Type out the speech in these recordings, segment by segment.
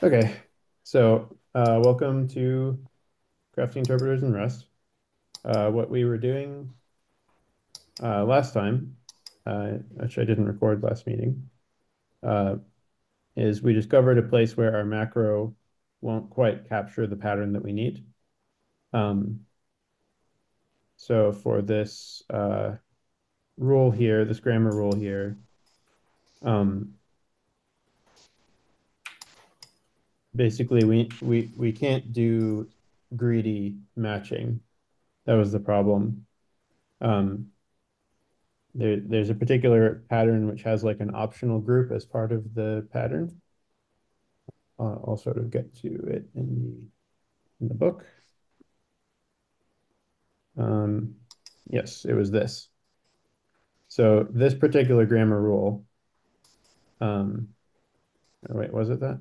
Okay, so welcome to Crafting Interpreters in Rust. What we were doing last time, which I didn't record last meeting, uh, is we discovered a place where our macro won't quite capture the pattern that we need. So for this rule here, this grammar rule here, um, basically we can't do greedy matching. That was the problem. Um, there's a particular pattern which has like an optional group as part of the pattern. I'll sort of get to it in the book. Yes, it was this. So this particular grammar rule, um, oh, wait, was it that?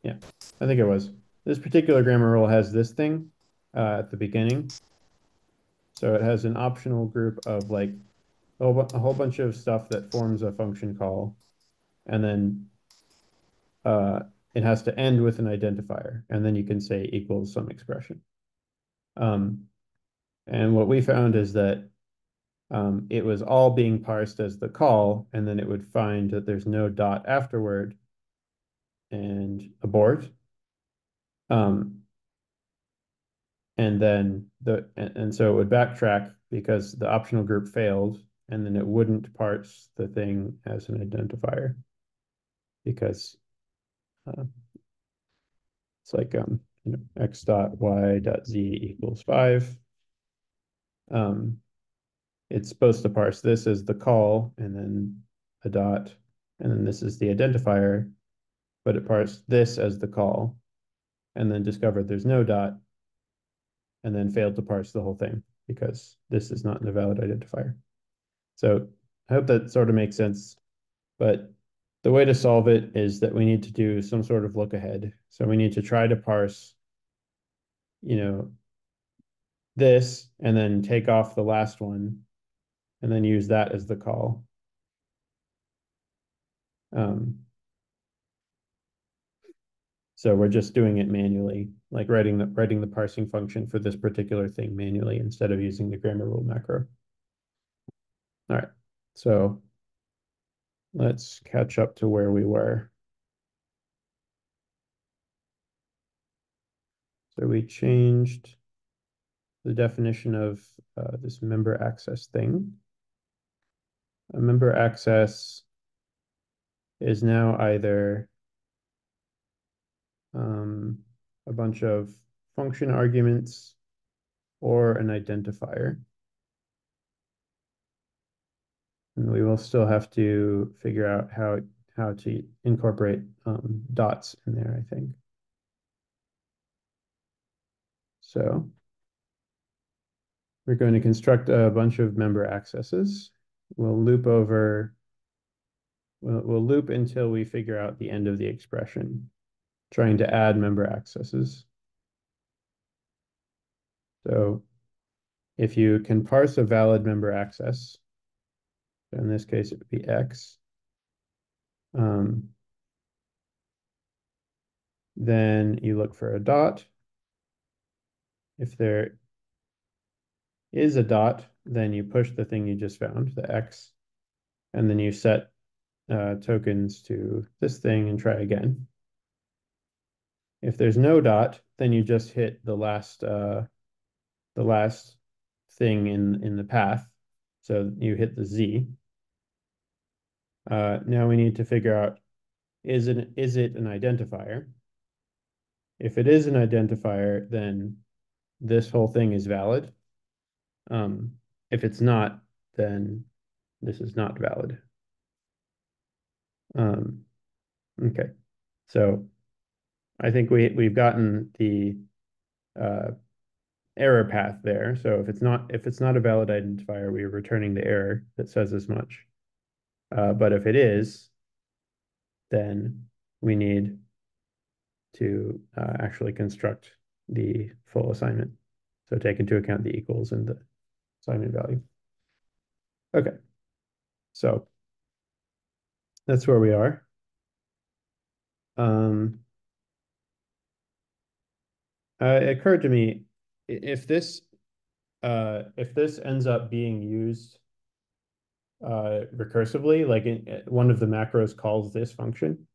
Yeah, I think it was. This particular grammar rule has this thing at the beginning. So it has an optional group of like a whole bunch of stuff that forms a function call, and then uh, it has to end with an identifier, and then you can say equals some expression. Um, and what we found is that it was all being parsed as the call, and then it would find that there's no dot afterward and abort. Um, and so it would backtrack because the optional group failed, and then it wouldn't parse the thing as an identifier because uh, it's like x dot y dot z equals 5. Um, it's supposed to parse this as the call and then a dot, and then this is the identifier, but it parsed this as the call and then discovered there's no dot and then failed to parse the whole thing because this is not a valid identifier. So I hope that sort of makes sense, but the way to solve it is that we need to do some sort of look ahead. So we need to try to parse, you know, this and then take off the last one and then use that as the call. Um, so we're just doing it manually, like writing the parsing function for this particular thing manually instead of using the grammar rule macro. All right, so let's catch up to where we were. So we changed the definition of this member access thing. A member access is now either a bunch of function arguments or an identifier. And we will still have to figure out how to incorporate dots in there, I think. So we're going to construct a bunch of member accesses. We'll loop over, we'll loop until we figure out the end of the expression, trying to add member accesses. So if you can parse a valid member access, so in this case, it would be X, then you look for a dot. If there is a dot, then you push the thing you just found, the X, and then you set tokens to this thing and try again. If there's no dot, then you just hit the last thing in the path. So you hit the Z. Now we need to figure out is it an identifier? If it is an identifier, then this whole thing is valid. If it's not, then this is not valid. Okay, so I think we've gotten the uh, error path there. So if it's not a valid identifier, we're returning the error that says as much. But if it is, then we need to actually construct the full assignment. So take into account the equals and the assignment value. Okay. So that's where we are. Um, it occurred to me if this ends up being used recursively, like one of the macros calls this function,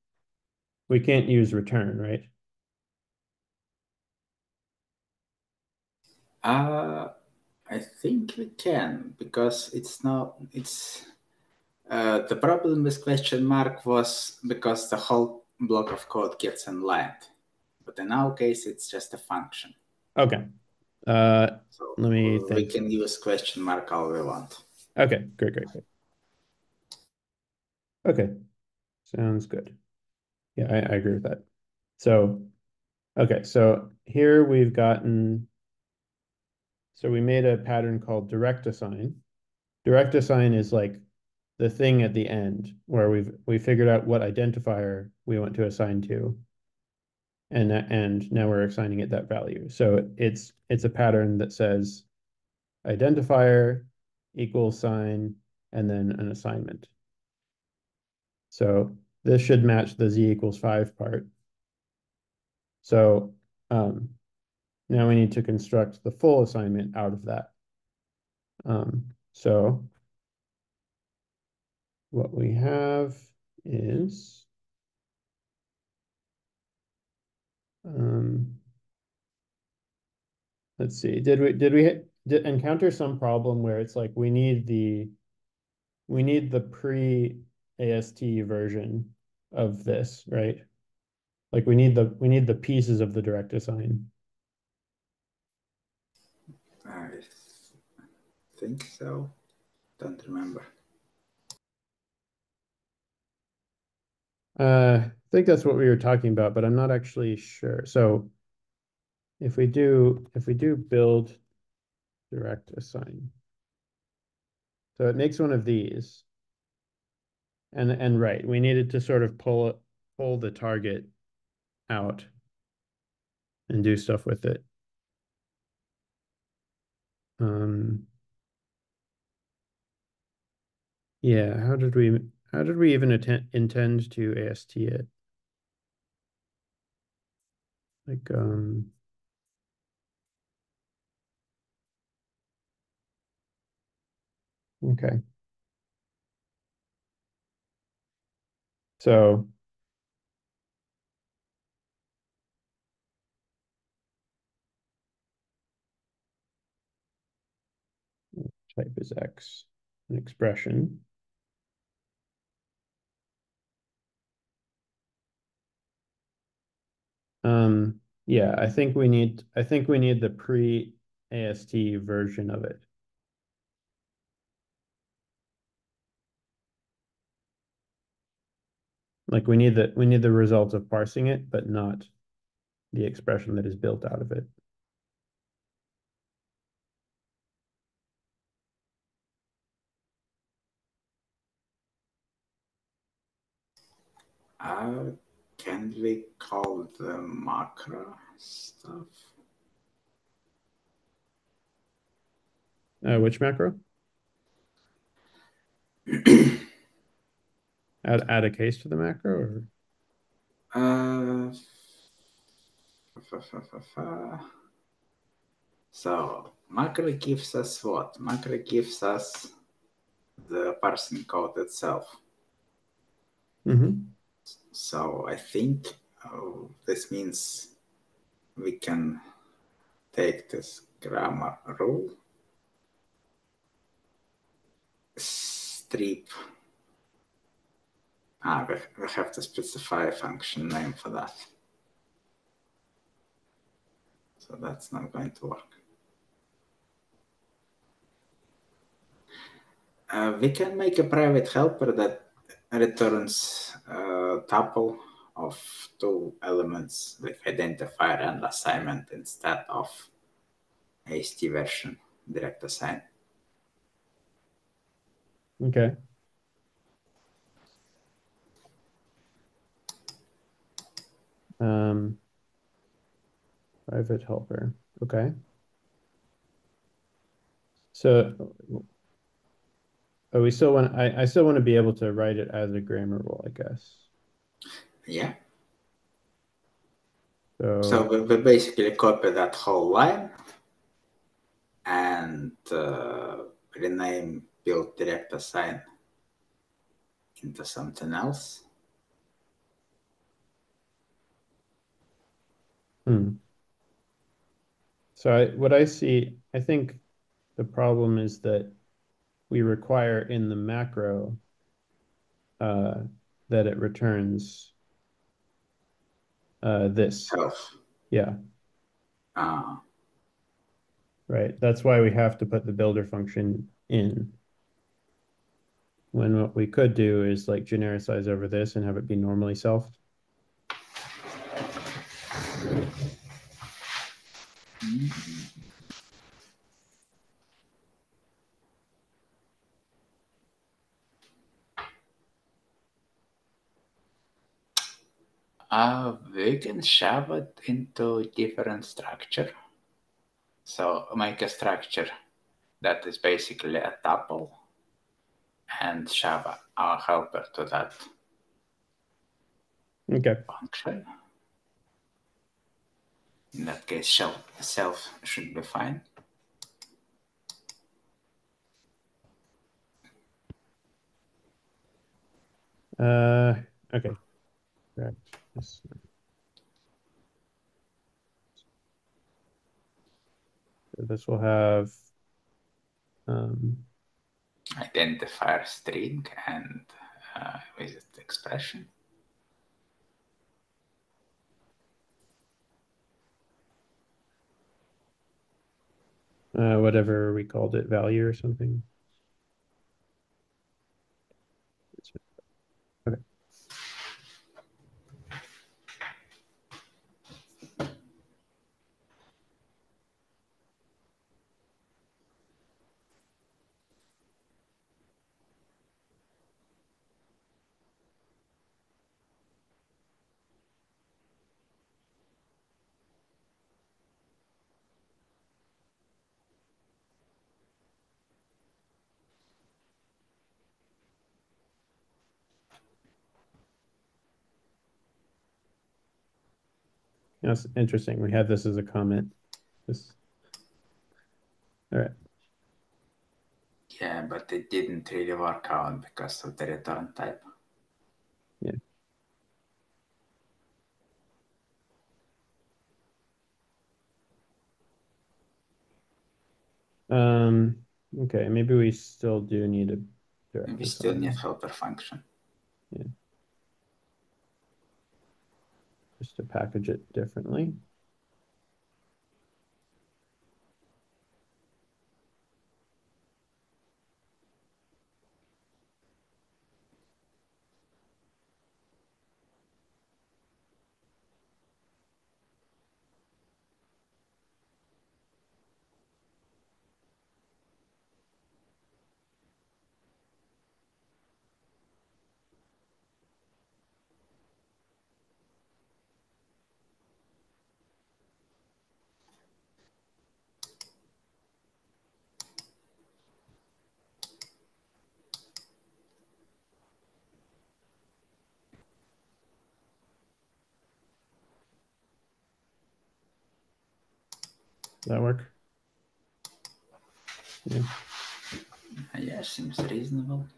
we can't use return, right? Uh, I think we can because it's the problem with question mark was because the whole block of code gets inlined. But in our case, it's just a function. Okay. Uh, So let me we think. can use question mark all we want. Okay, great, great, great. Okay, sounds good. Yeah, I agree with that. So, okay, so here we've gotten, so we made a pattern called direct assign. Direct assign is like the thing at the end where we figured out what identifier we want to assign to, and now we're assigning it that value. So it's a pattern that says identifier equals sign and then an assignment. So this should match the z equals 5 part. So um, now we need to construct the full assignment out of that. So what we have is um, let's see, did encounter some problem where it's like we need the pre AST version of this, right? Like we need the pieces of the direct assign. I think so. Don't remember. I think that's what we were talking about, but I'm not actually sure. So if we do build direct assign, so it makes one of these, and right, we needed to sort of pull the target out and do stuff with it. Um, yeah, how did we even intend to AST it? Like okay. So type is X, an expression. Yeah, I think we need the pre-AST version of it. Like we need the result of parsing it, but not the expression that is built out of it. Uh, can we call the macro stuff? Which macro? Add a case to the macro or Uh, so macro gives us what? Macro gives us the parsing code itself. mm-hmm. So I think this means we can take this grammar rule, strip. We have to specify a function name for that. So that's not going to work. We can make a private helper that returns a tuple of two elements with identifier and assignment instead of AST version direct assign. Okay. Um, private helper. Okay. So But we still want I still want to be able to write it as a grammar rule, I guess. Yeah. So So we basically copy that whole line and rename build direct assign into something else. hmm. What I see, I think the problem is that we require in the macro uh, that it returns this. Self. Yeah, Uh, right. That's why we have to put the builder function in. When what we could do is like genericize over this and have it be normally self. we can shove it into different structure. So make a structure that is basically a tuple and shove our helper to that Okay. function. In that case, self should be fine. Uh, okay. Correct. This, this will have um, Identifier string and visit expression. whatever we called it, value or something. Okay. That's interesting. We had this as a comment. This, all right. Yeah, but it didn't really work out because of the return type. Yeah. Okay, maybe we still do need a direct We still need assign. helper function. Yeah, just to package it differently. Does that work? Yeah. Yeah, seems reasonable.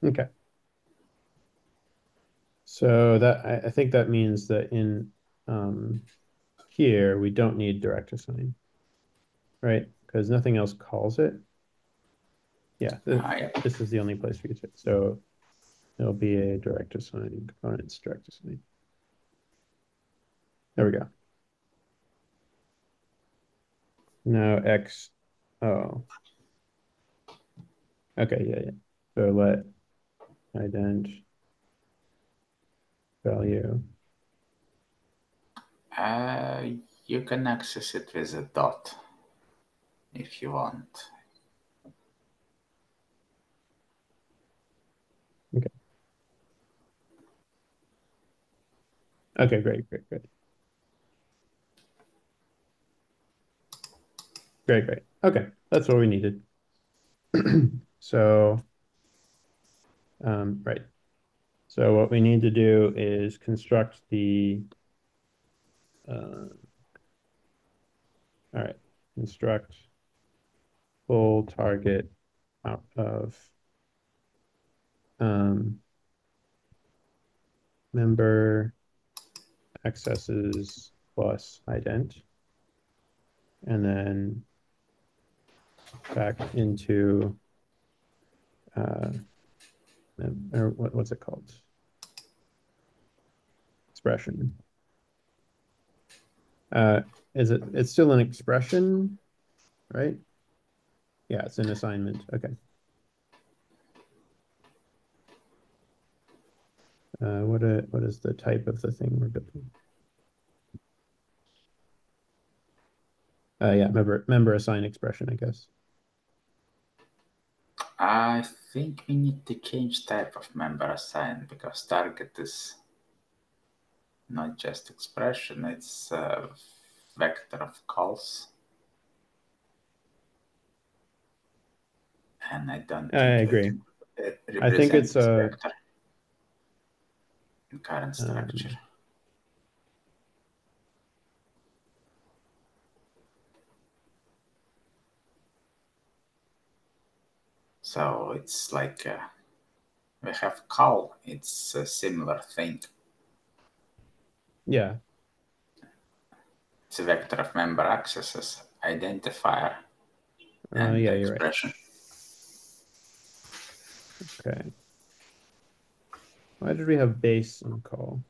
Okay. So that I think that means that in um, here we don't need direct assign, right? Because nothing else calls it. Yeah, Yeah. this is the only place we use it. So it'll be a direct assign components direct assign. There we go. Now X. Oh, okay. Yeah, yeah. So let ident value. You can access it with a dot if you want. Okay. Okay, great, great, great. Great, great. Okay, that's what we needed. So, right. So what we need to do is construct the, all right, construct full target out of um, member accesses plus ident, and then back into or what's it called? Expression. Uh, it's still an expression, right? Yeah, it's an assignment. Okay. What is the type of the thing we're building? Yeah, member assign expression, I guess. I think we need to change type of member assign because target is not just expression, it's a vector of calls. And I don't I think agree. it I think represents it's this a vector in current structure. um, So it's like we have call, it's a similar thing. yeah. It's a vector of member accesses, identifier, and Yeah, the you're right. expression. Okay. Why did we have base and call?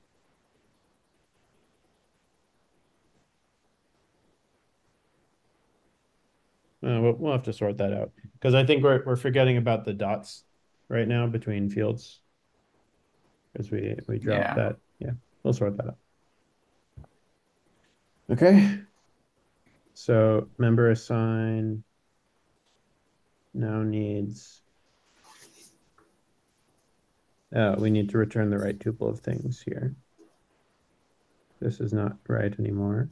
We'll have to sort that out because I think we're forgetting about the dots right now between fields because we dropped Yeah. that. Yeah, we'll sort that out. Okay. So member assign now needs we need to return the right tuple of things here. This is not right anymore.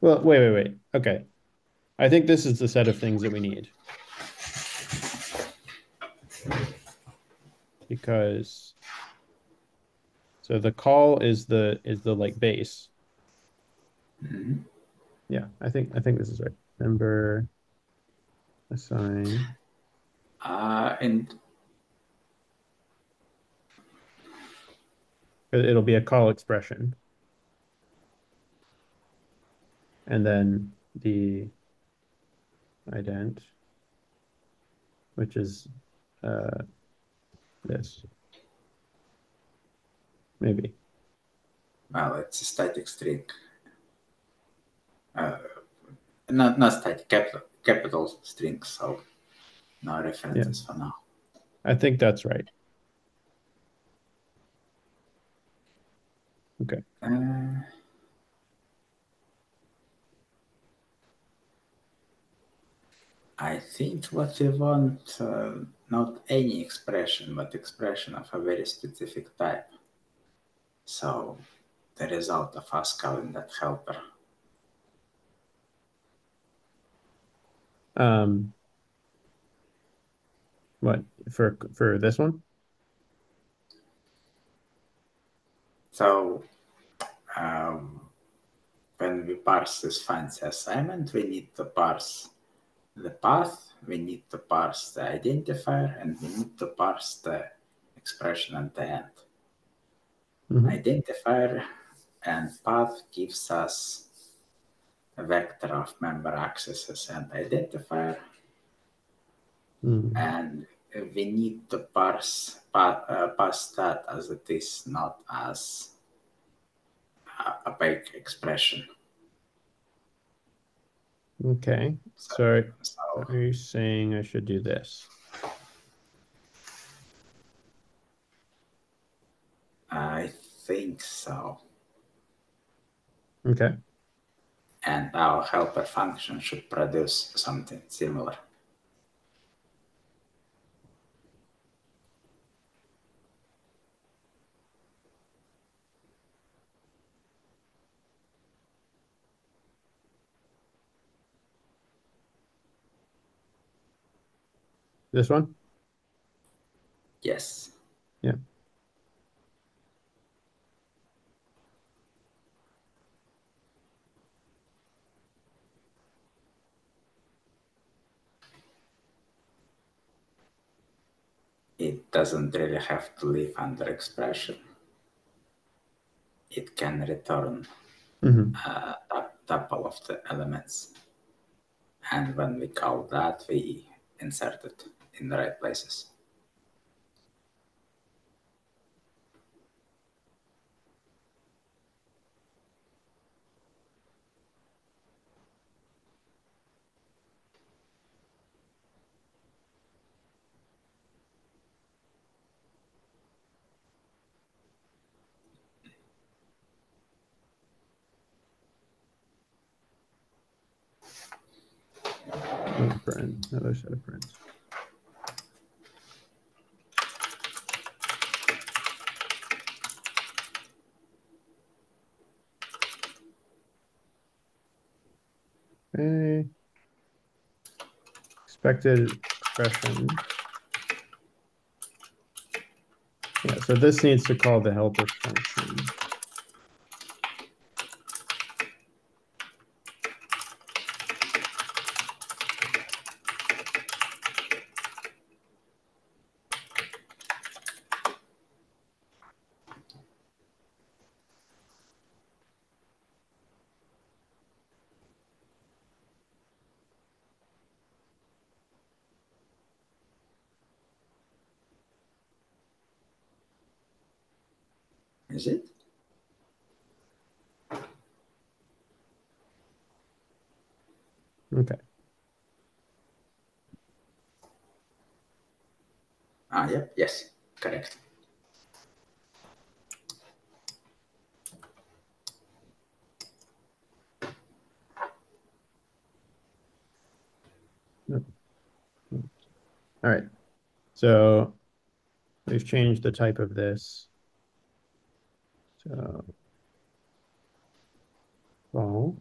Well, wait. Okay. I think this is the set of things that we need because so the call is the like base. Mhm. Yeah, I think this is right. Member assign. And It'll be a call expression. And then the ident, which is uh this. Maybe. well, it's a static string. Uh, not static, capital string, so no Yeah. references for now. I think that's right. Okay. Uh, I think what we want, not any expression, but expression of a very specific type. So the result of us calling that helper. Um what for this one? So um, when we parse this fancy assignment, we need to parse the path, we need to parse the identifier, and we need to parse the expression at the end. Mhm. Identifier and path gives us a vector of member accesses and identifier, Mm. and we need to pass that as it is, not as a big expression. Okay. So, So so are you saying I should do this? I think so. Okay. And our helper function should produce something similar. This one? Yes, Yeah. it doesn't really have to live under expression. It can return Hmm. a tuple of the elements. And when we call that, we insert it in the right places. Another set of prints. Okay. Expected expression. Yeah, so this needs to call the helper function. Is it? Okay. Yep, yes, correct. No. All right. So we've changed the type of this. So, well,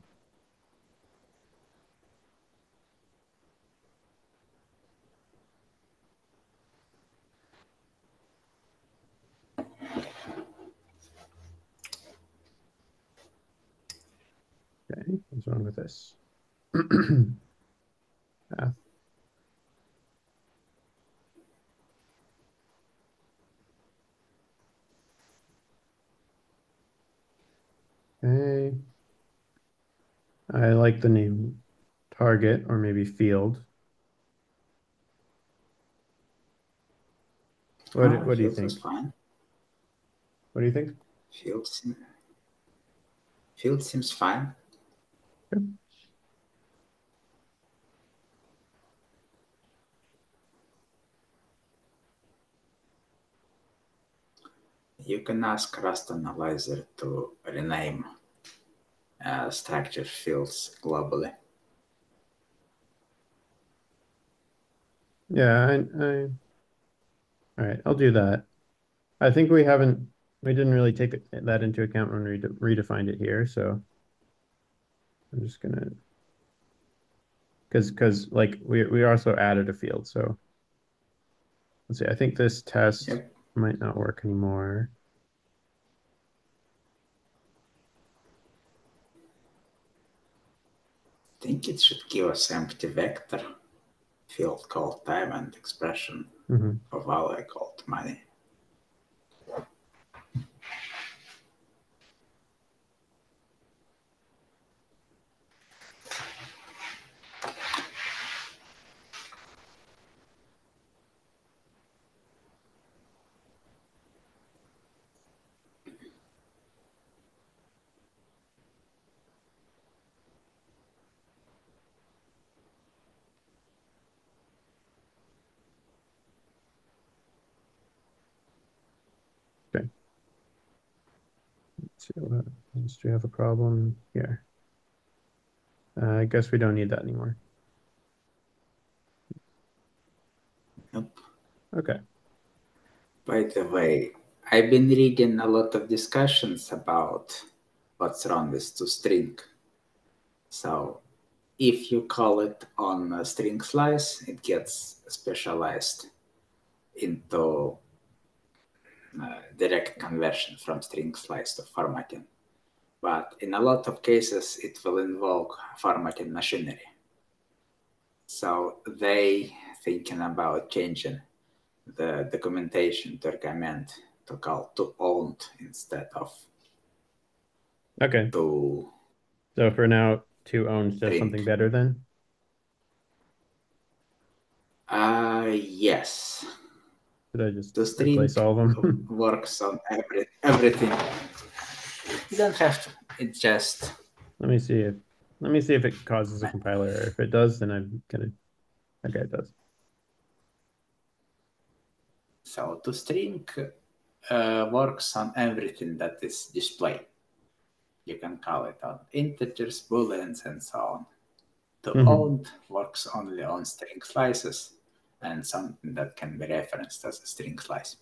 okay. What's wrong with this? Path. Okay. I like the name target or maybe field. What do you Fields is think? fine. What do you think? Fields, field seems fine. Okay. You can ask Rust Analyzer to rename structure fields globally. Yeah, all right, I'll do that. I think we didn't really take that into account when we redefined it here. So I'm just gonna, because like we also added a field. So let's see, I think this test Yep. might not work anymore. I think it should give us empty vector field called time and expression Hmm. of value called money. So, do we have a problem here? I guess we don't need that anymore. Nope. Okay. By the way, I've been reading a lot of discussions about what's wrong with toString. So if you call it on a string slice, it gets specialized into direct conversion from string slice to formatting. But in a lot of cases, it will invoke formatting machinery. So they thinking about changing the documentation to recommend to call to owned instead of Okay. to So for now, two owns does string. something better then? Yes. Did I just The string replace all of them? works on everything. You don't have to. It just Let me see if it causes a compiler error. If it does, then I'm gonna okay, it does. so to string works on everything that is displayed. You can call it on integers, booleans, and so on. To Hmm. owned works only on string slices and something that can be referenced as a string slice.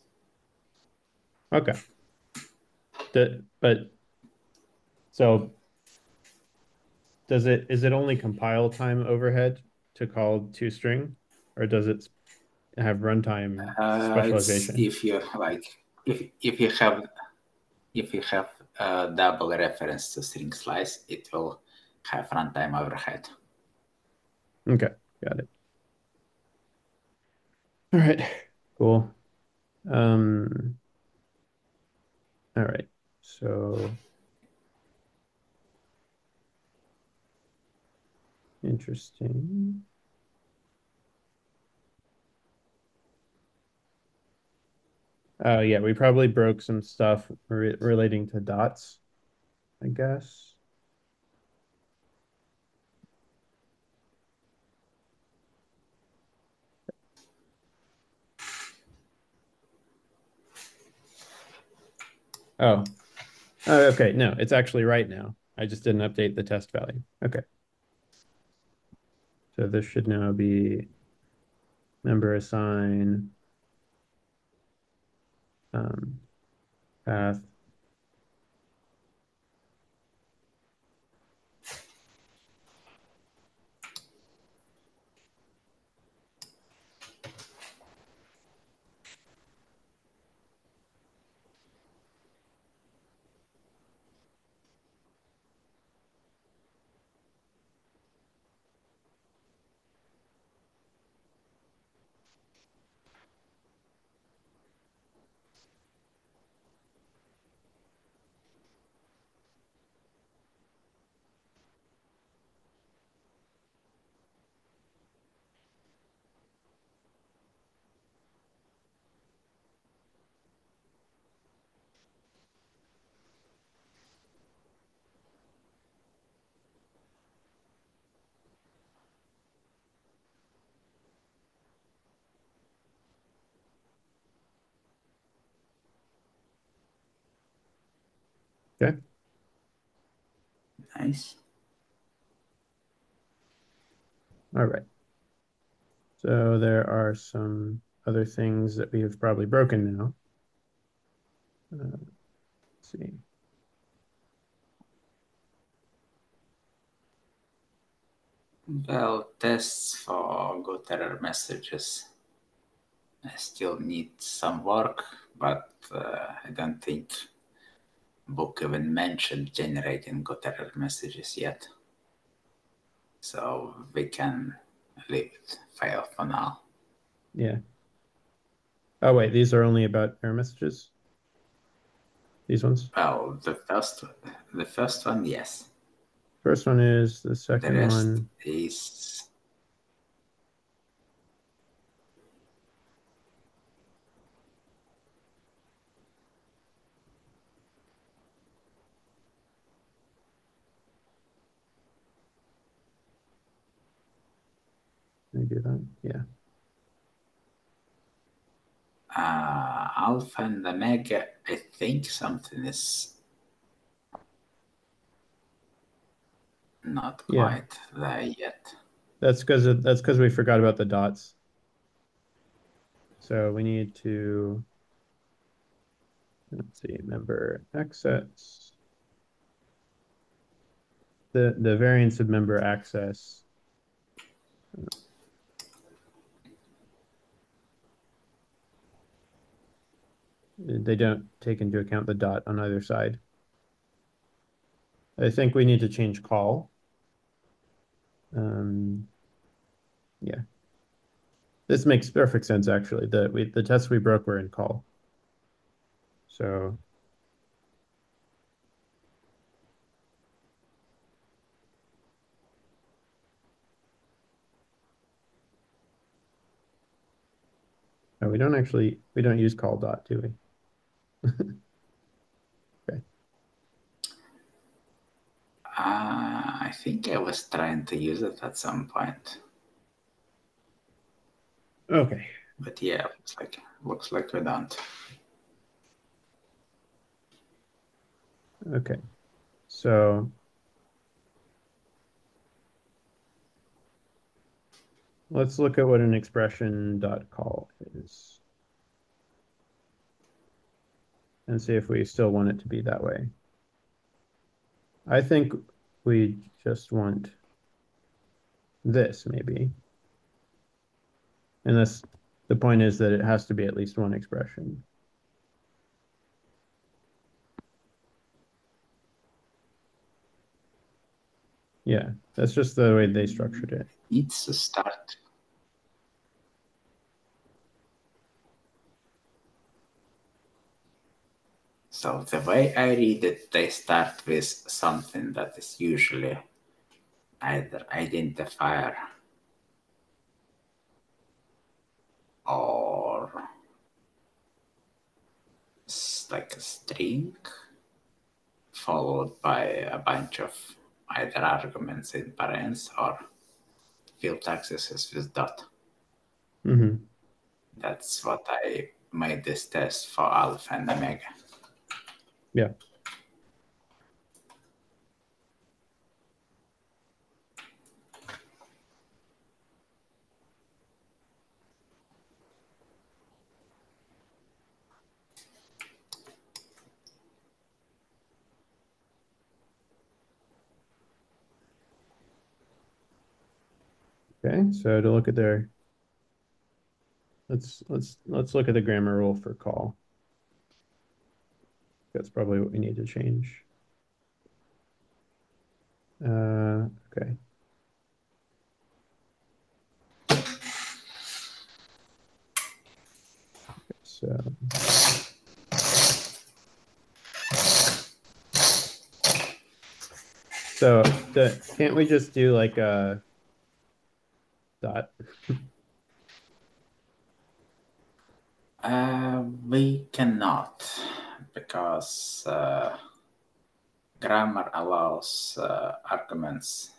Okay. But so does it is it only compile time overhead to call toString, or does it have runtime It's specialization? if you like if you have a double reference to string slice, it will have runtime overhead. Okay, got it. All right, cool. Um, all right. So interesting. Yeah, we probably broke some stuff relating to dots, I guess. Oh, okay. No, it's actually right now. I just didn't update the test value. Okay. So this should now be member assign um, path. Okay. Nice. All right. So there are some other things that we have probably broken now. Let's see. Well, tests for good error messages still need some work, but I don't think book even mentioned generating good error messages yet. So we can leave it fail for now. Yeah. Oh wait, these are only about error messages. These ones. Well, the first one, yes. First one is the The second rest one. is Can I do that? Yeah. alpha and omega. I think something is not Yeah, quite there yet. that's because we forgot about the dots. So we need to, let's see, member access. The variance of member access. They don't take into account the dot on either side. I think we need to change call. Yeah, this makes perfect sense actually. The tests we broke were in call. So no, we don't use call dot, do we? Okay. I think I was trying to use it at some point, Okay. but yeah, looks like we don't. Okay. So let's look at what an expression dot call is and see if we still want it to be that way. I think we just want this maybe. And that's the point is that it has to be at least one expression. Yeah, that's just the way they structured it. It's a start. So the way I read it, they start with something that is usually either identifier or like a string followed by a bunch of either arguments in parens or field accesses with dot. Hmm. That's what I made this test for alpha and omega. Yeah. Okay, so to look at their let's look at the grammar rule for call. That's probably what we need to change. Okay. So can't we just do like a dot? We cannot because grammar allows arguments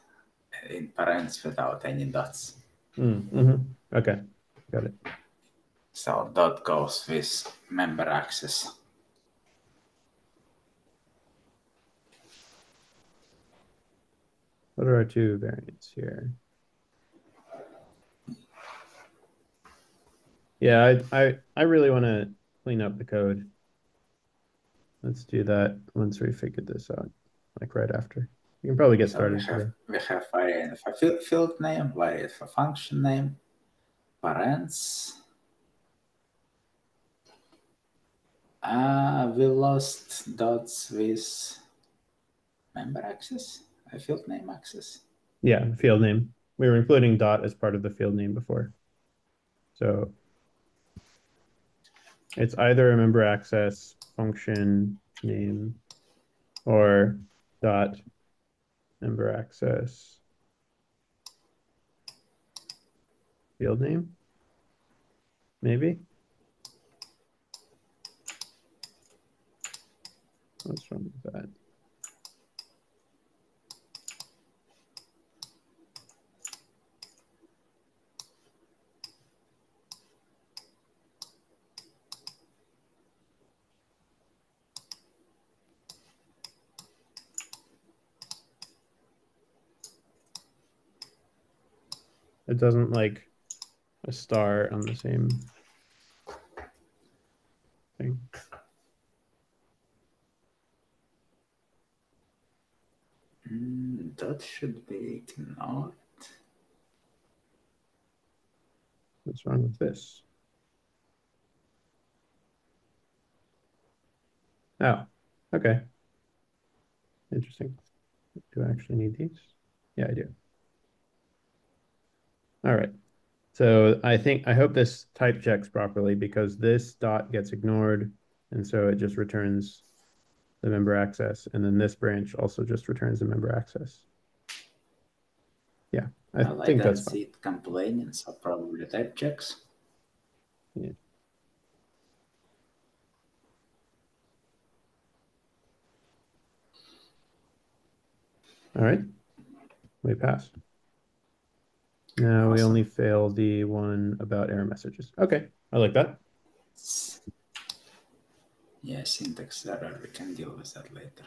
in parens without any dots. Mm-hmm. Okay, got it. So dot goes with member access. What are our two variants here? Yeah, I really want to clean up the code. Let's do that once we figured this out, like right after. We can probably get So started today. we have variant for field name, variant for function name, parents. We lost dots with member access, field name access. Yeah, field name. We were including dot as part of the field name before. So it's either a member access function name or dot member access field name, maybe. What's wrong with that? It doesn't like a star on the same thing. That should be ignored. What's wrong with this? Oh, okay. Interesting. Do I actually need these? Yeah, I do. All right. So I hope this type checks properly because this dot gets ignored. And so it just returns the member access. And then this branch also just returns the member access. Yeah, I Well, I think don't that's fine. see it complaining, so probably type checks. Yeah. All right. We pass. Now we only Awesome. fail the one about error messages. Okay, I like that. Yeah, syntax error. We can deal with that later.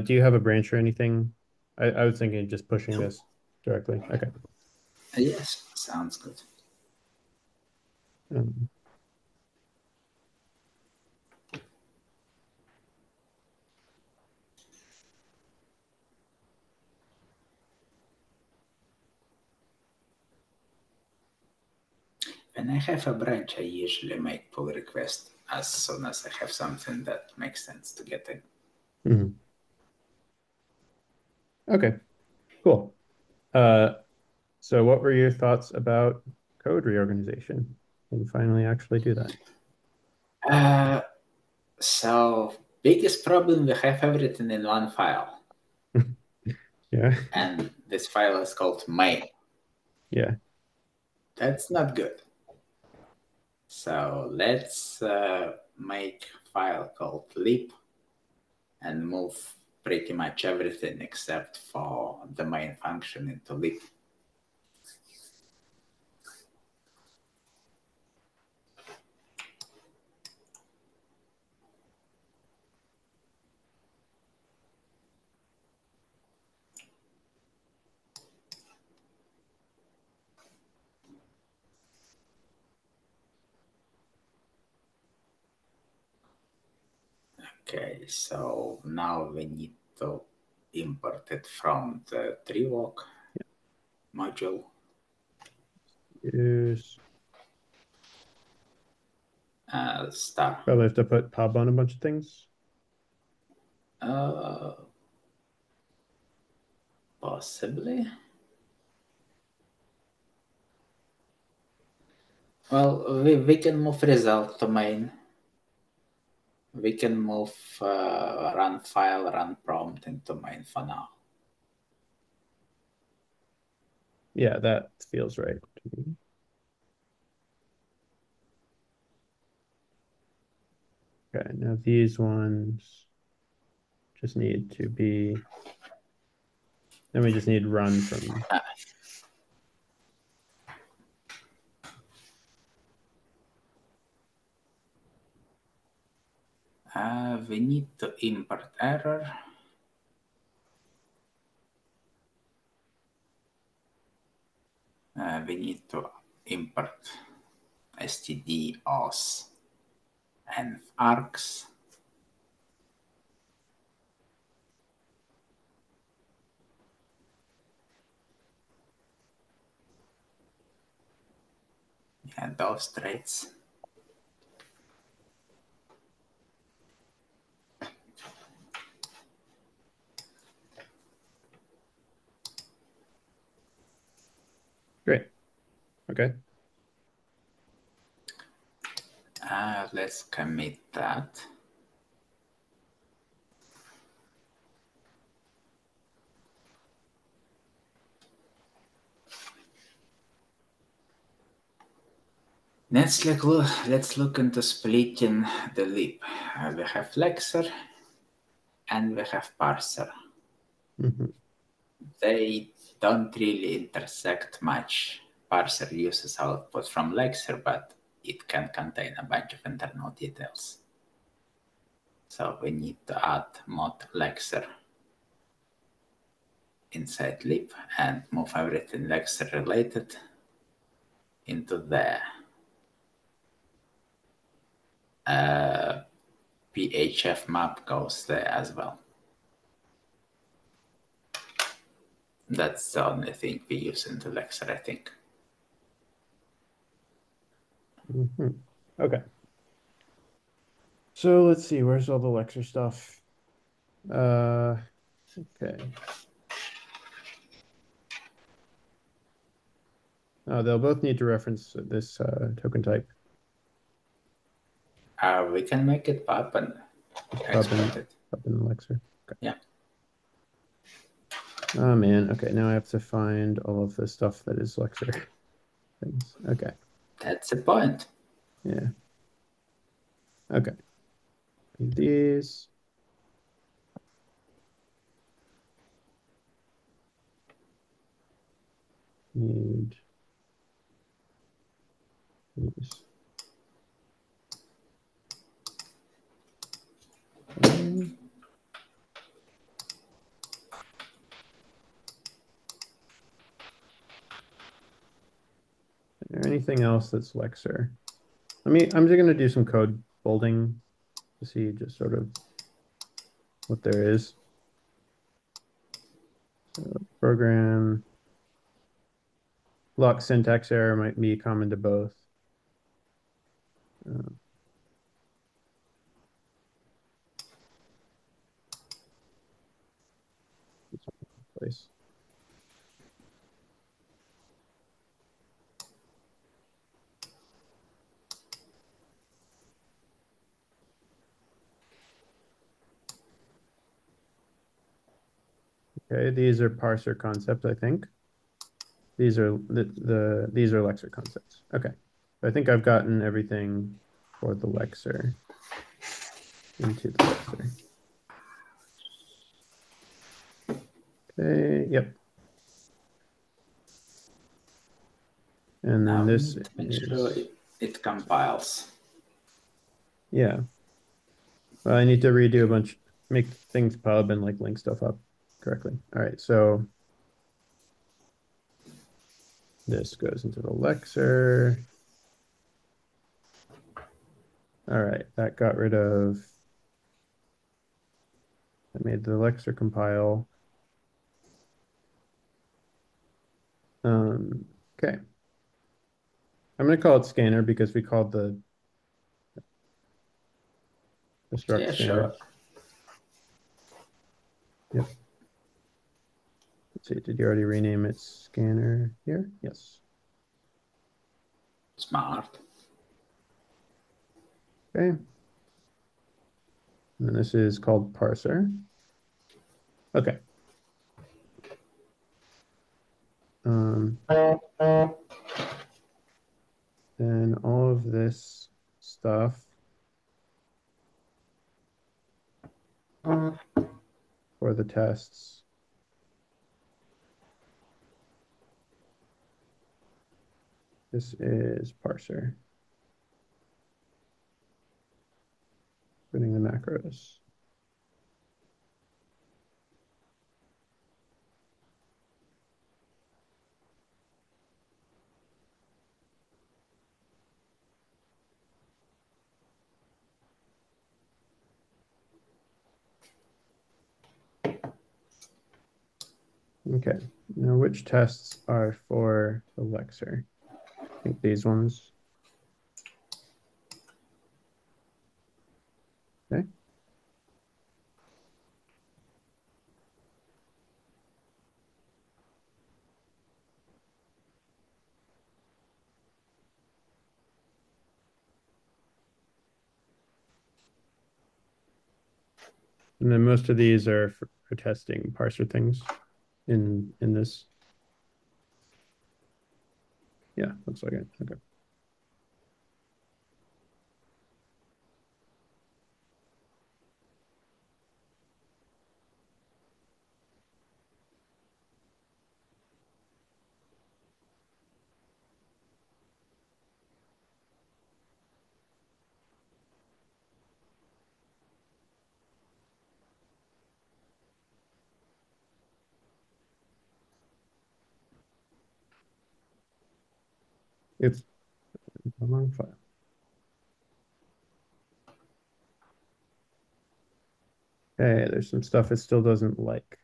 Do you have a branch or anything? I was thinking just pushing Nope. this directly. Okay. Yes, sounds good. Um, When I have a branch, I usually make pull request as soon as I have something that makes sense to get in. mhm. Okay, cool. Uh, so what were your thoughts about code reorganization? And finally actually do that. Uh, so biggest problem, we have everything in one file, Yeah. and this file is called main. Yeah. That's not good. So let's make file called lib and move pretty much everything except for the main function into lib. Okay, so now we need to import it from the tree walk module. Use Star. probably have to put pub on a bunch of things. Uh, Possibly. Well, we can move result to main. We can move run file, run prompt into main for now. Yeah, that feels right to me. Okay, now these ones just need to be, then we just need run from, We need to import error. We need to import std auth and args. Yeah, those traits. great. Okay. Let's commit that. Let's look into splitting the lib. We have flexor and we have parser. Mhm. They don't really intersect much. Parser uses output from flexor, but it can contain a bunch of internal details. So we need to add mod flexor. inside lib and move everything Lexer related into the PHF map goes there as well. That's the only thing we use in the Lexer, I think. Okay. So let's see, where's all the Lexer stuff? Okay. They'll both need to reference this token type. We can make it pub and export it. Pub in the Lexer. Okay. Yeah. Oh man. Okay, now I have to find all of the stuff that is Lexer things. Okay. That's the point. Yeah. Okay. These. Need these. Okay. Is there anything else that's Lexer? I'm just gonna do some code folding to see just sort of what there is. So program lock syntax error might be common to both. Uh, place. Okay, these are parser concepts, I think. These are these are Lexer concepts. Okay. I think I've gotten everything for the Lexer into the Lexer. Okay, yep. And then Now this we need to make sure is it compiles. yeah. Well, I need to redo a bunch, make things pub and like link stuff up correctly. All right, so this goes into the Lexer. All right, that got rid of, I made the Lexer compile. Okay. I'm going to call it scanner because we called the struct Yeah, scanner. sure. Yep. Let's see, did you already rename it scanner here? Yes. Smart. Okay. And then this is called parser. Okay. Um, then all of this stuff for the tests. This is parser. Putting the macros. Okay. Now which tests are for the Lexer? I think these ones. Okay. And then most of these are for testing parser things in this. Yeah, looks like it. Okay. It's a long file. Okay, there's some stuff it still doesn't like.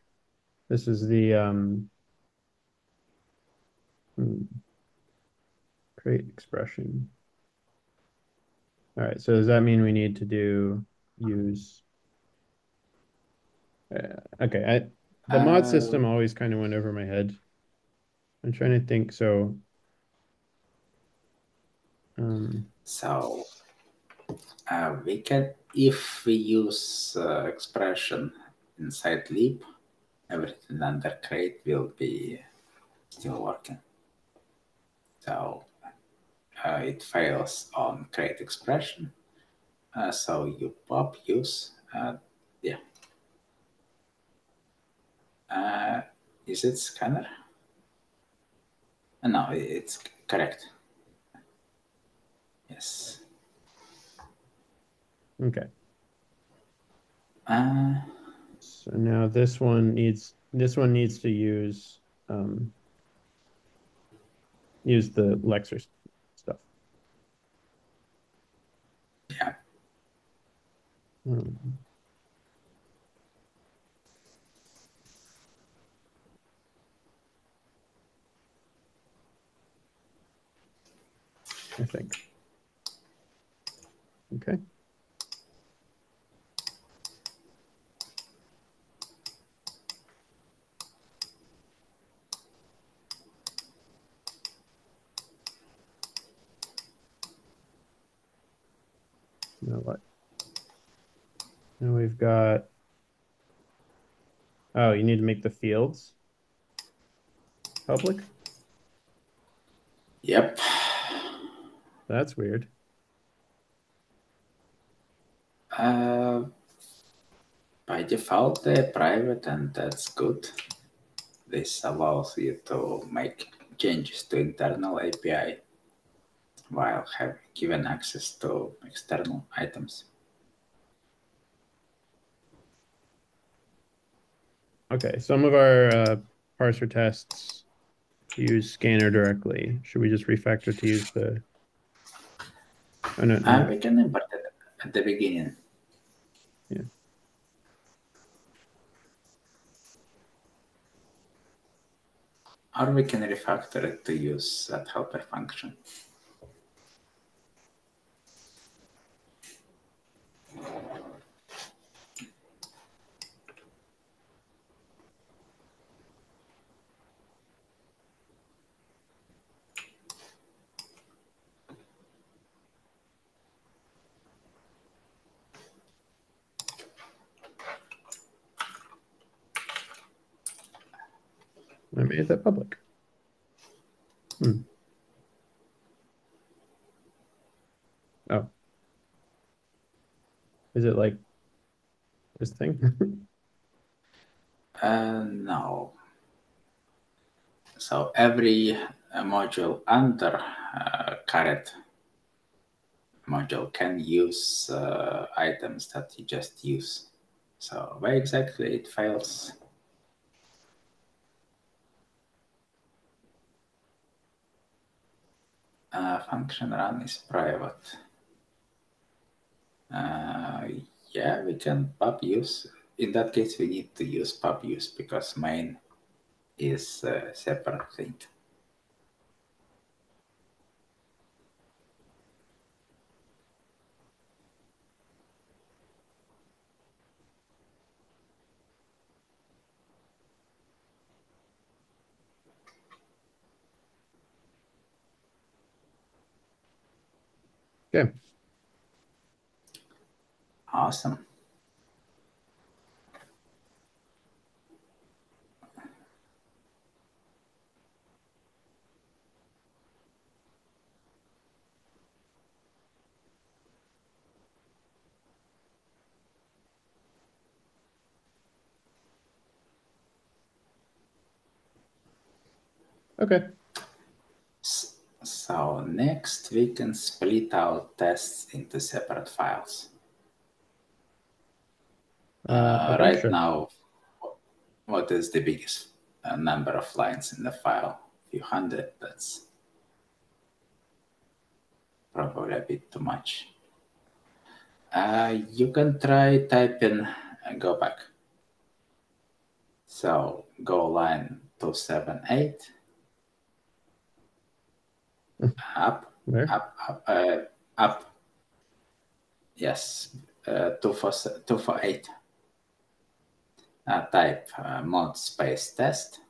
This is the create expression. All right, so does that mean we need to do use okay, the mod Uh, system always kind of went over my head. I'm trying to think. So, um, so we can, if we use expression inside leap, everything under create will be still working. So it fails on create expression. So you pop use. Yeah. Uh, is it scanner? No, it's correct. Yes. okay. Uh, So now this one needs to use the Lexer stuff. yeah. Um, I think. Okay. Now what? Now we've got. Oh, you need to make the fields public. Yep. That's weird. Uh, by default, they're private, and that's good. This allows you to make changes to internal API while having given access to external items. Okay, some of our parser tests use scanner directly. Should we just refactor to use the? Oh no, no. We can import it at the beginning, Yeah. or we can refactor it to use that helper function. I made that public. Hmm. Oh, is it like this thing? No. So every module under caret module can use items that you just use. So where exactly it fails? Function run is private. Uh, yeah, we can pub use. In that case, we need to use pub use because main is a separate thing. Okay. Awesome. Okay. So next we can split out tests into separate files. Okay, Right sure. now, what is the biggest number of lines in the file? A few hundred. That's probably a bit too much. You can try typing and go back. So go line 278, up, Where? up. Yes, 248. Type mod space test,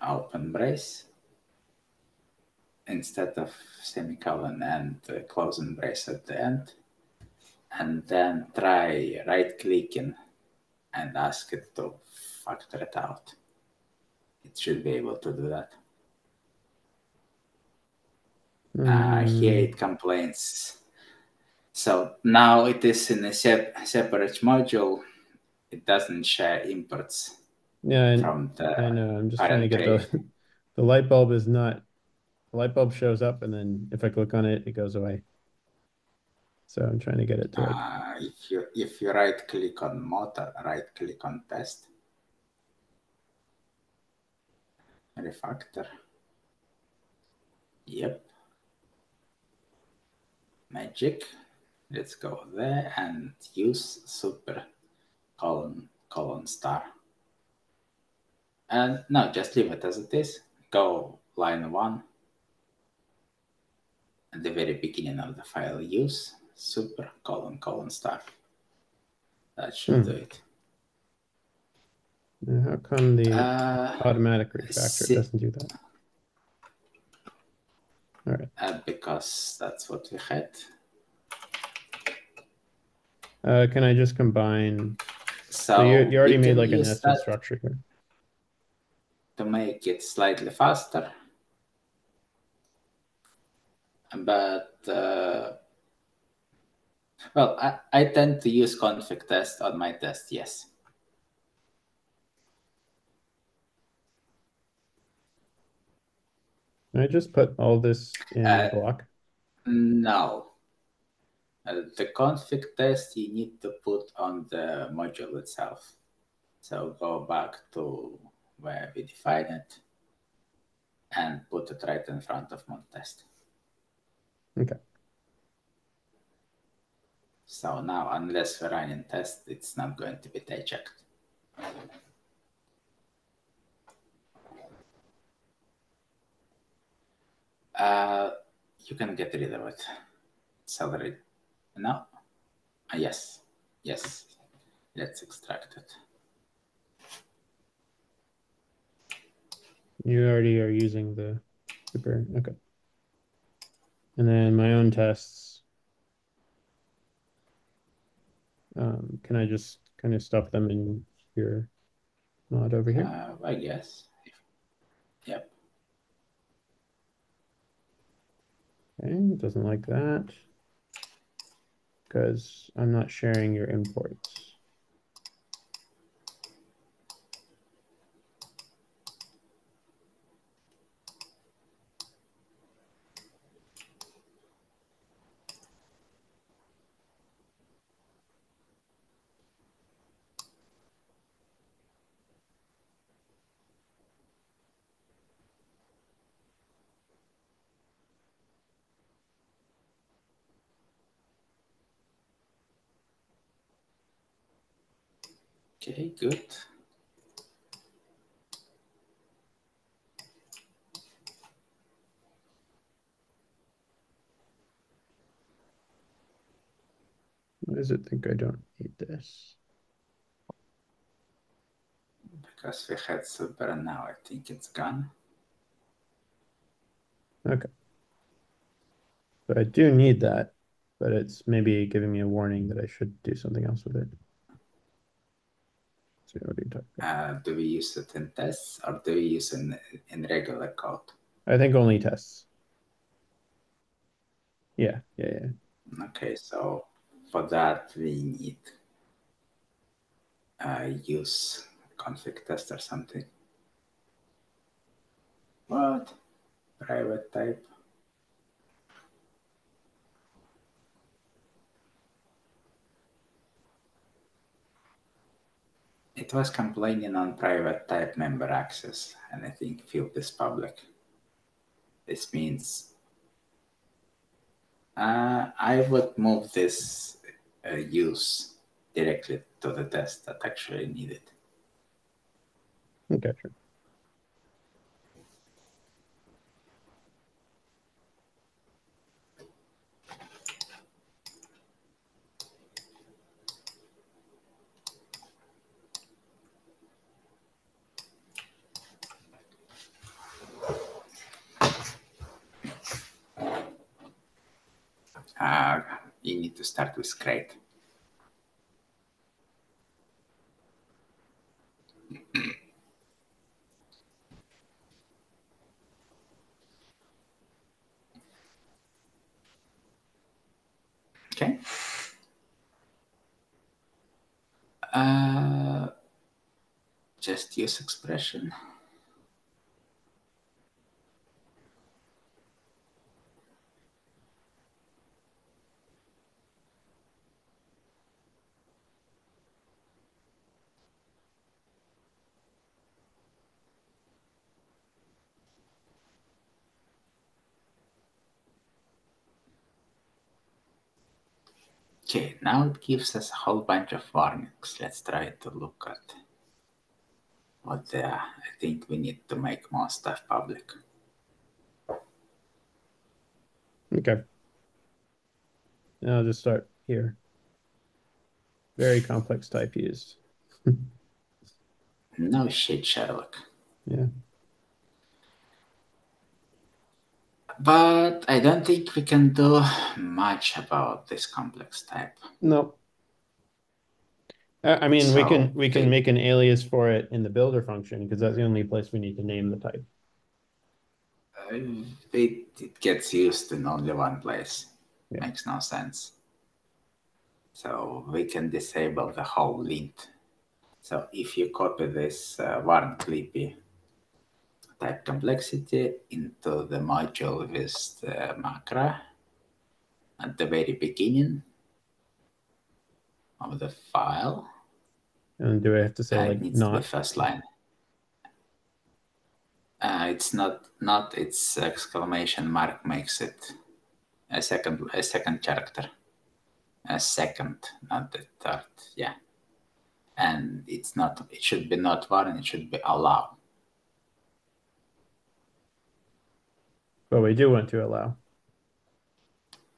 open brace, instead of semicolon and closing brace at the end. And then try right clicking and ask it to factor it out. It should be able to do that. Here Mm, it complains. So now it is in a separate module. It doesn't share imports yeah, from I the know. I'm just trying to parent get tray. the light bulb is not the light bulb shows up and then if I click on it, it goes away. So I'm trying to get it to like If you right click on motor, right click on test, refactor. Yep, magic. Let's go there and use super colon star. And no, just leave it as it is. Go line 1 at the very beginning of the file. Use super colon star. That should do hmm. it. Now, how come the Uh, automatic refactor see, doesn't do that? All right. because that's what we had. Can I just combine? So So you we already made can like a use nested that structure here. to make it slightly faster. But well, I tend to use config test on my test, yes. Can I just put all this in a block? No. The config test you need to put on the module itself. So go back to where we define it and put it right in front of mod test. Okay. So now, unless we're running test, it's not going to be checked. You can get rid of it. Salary. No? Yes. Yes. Let's extract it. You already are using the super. Okay. And then my own tests. Can I just kind of stuff them in your mod over here? I guess. Yep. Okay, it doesn't like that because I'm not sharing your imports. Okay, good. Why does it think I don't need this? Because we had super and now I think it's gone. Okay. So I do need that, but it's maybe giving me a warning that I should do something else with it. So what are you talking about? Do we use it in tests or do we use it in regular code? I think only tests. Yeah. Okay, so for that we need use config test or something. What? Private type. It was complaining on private type member access, and I think field is public. This means I would move this use directly to the test that actually need it. Okay, sure. Uh, you need to start with crate. Okay. Uh, just use expression. Okay, now it gives us a whole bunch of warnings. Let's try to look at what they are. I think we need to make more stuff public. Okay. Now I'll just start here. Very complex type used. No shit, Sherlock. Yeah. But I don't think we can do much about this complex type. No. I mean, we can So we can make an alias for it in the builder function because that's the only place we need to name the type. it gets used in only one place. Yeah. Makes no sense. So we can disable the whole lint. So if you copy this warn clippy type complexity into the module with the macro at the very beginning of the file, And do I have to say it like needs to be not? first line. It's not its exclamation mark makes it a second character, a second, not the third. Yeah, and it's not. It should be not warn. It should be allow. But we do want to allow.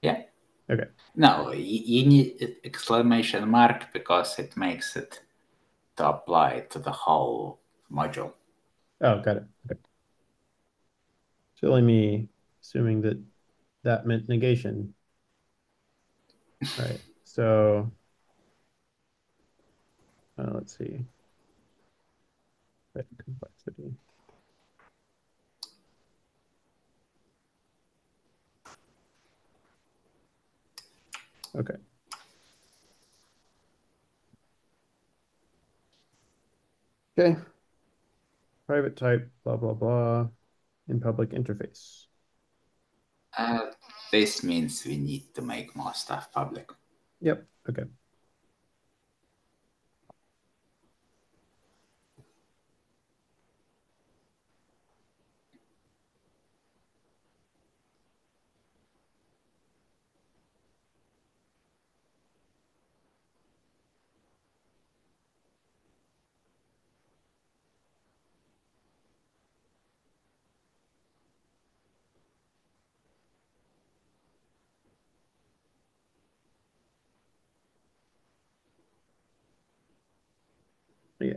Yeah. Okay. No, you need exclamation mark because it makes it to apply to the whole module. Oh, got it. Okay. So let me, assuming that that meant negation. All right. So let's see. Right, complexity. Okay. Okay. Private type, blah, blah, blah, in public interface. Uh, this means we need to make more stuff public. Yep. Okay. Yeah.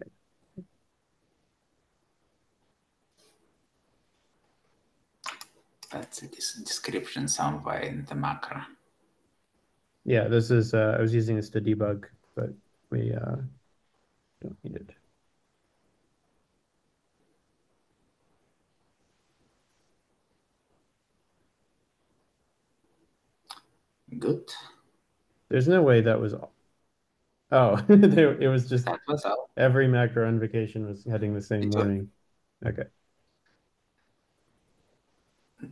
That's a description somewhere in the macro. Yeah. This is, I was using this to debug, but we don't need it. Good. There's no way that was all. Oh, it was just That was all. every macro invocation was heading the same It was, warning. Okay.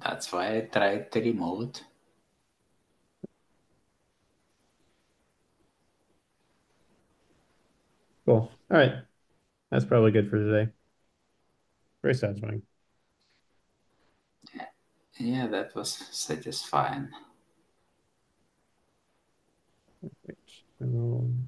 that's why I tried to remove it. Cool. All right. That's probably good for today. Very satisfying. Yeah, that was satisfying. So